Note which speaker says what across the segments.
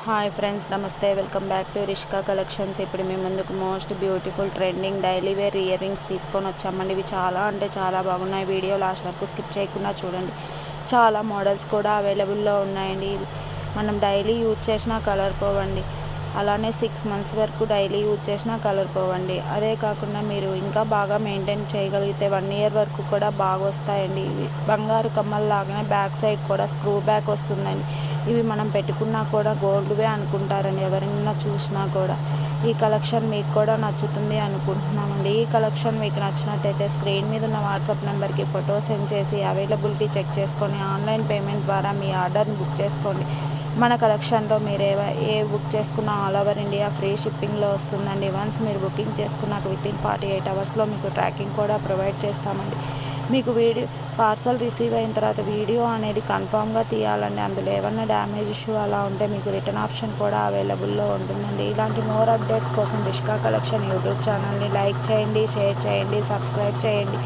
Speaker 1: Hi friends, నమస్తే. Welcome back to Rishka collections. ఇప్పుడు మేము ముందుకు most beautiful trending daily wear earrings తీసుకొని వచ్చామండి. ఇవి చాలా అంటే చాలా బాగున్నాయి. వీడియో లాస్ట్ వరకు స్కిప్ చేయకుండా చూడండి. చాలా మోడల్స్ కూడా అవైలబుల్లో ఉన్నాయండి. మనం డైలీ యూజ్ చేసిన కలర్ పోవండి. అలానే 6 months వరకు డైలీ యూజ్ చేసినా కలర్ పోవండి. అదే కాకుండా మీరు ఇంకా బాగా మెయింటైన్ చేయగలిగితే 1 year వరకు కూడా బాగా వస్తాయండి. ఇవి బంగారు కమ్మల్ లాగానే బ్యాక్ సైడ్ కూడా స్క్రూ బ్యాక్ వస్తుందండి. ఇవి మనం పెట్టుకున్నా కూడా గోల్డ్వే అనుకుంటారండి ఎవరైనా చూసినా కూడా. ఈ కలెక్షన్ మీకు కూడా నచ్చుతుంది అనుకుంటున్నామండి. ఈ కలెక్షన్ మీకు నచ్చినట్టయితే స్క్రీన్ మీద ఉన్న వాట్సాప్ నెంబర్కి ఫోటో సెండ్ చేసి అవైలబిలిటీ చెక్ చేసుకొని ఆన్లైన్ పేమెంట్ ద్వారా మీ ఆర్డర్ని బుక్ చేసుకోండి. మన కలెక్షన్లో మీరు ఏ బుక్ చేసుకున్న ఆల్ ఓవర్ ఇండియా ఫ్రీ షిప్పింగ్లో వస్తుందండి. వన్స్ మీరు బుకింగ్ చేసుకున్నాక వితిన్ 48 hours మీకు ట్రాకింగ్ కూడా ప్రొవైడ్ చేస్తామండి. మీకు పార్సల్ రిసీవ్ అయిన తర్వాత వీడియో అనేది కన్ఫామ్గా తీయాలండి. అందులో ఏమన్నా డ్యామేజ్ ఇష్యూ అలా ఉంటే మీకు రిటర్న్ ఆప్షన్ కూడా అవైలబుల్లో ఉంటుందండి. ఇలాంటి మోర్ అప్డేట్స్ కోసం రిష్కా కలెక్షన్ యూట్యూబ్ ఛానల్ని లైక్ చేయండి, షేర్ చేయండి, సబ్స్క్రైబ్ చేయండి.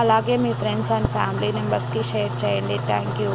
Speaker 1: అలాగే మీ ఫ్రెండ్స్ అండ్ ఫ్యామిలీ మెంబర్స్కి షేర్ చేయండి. Thank you.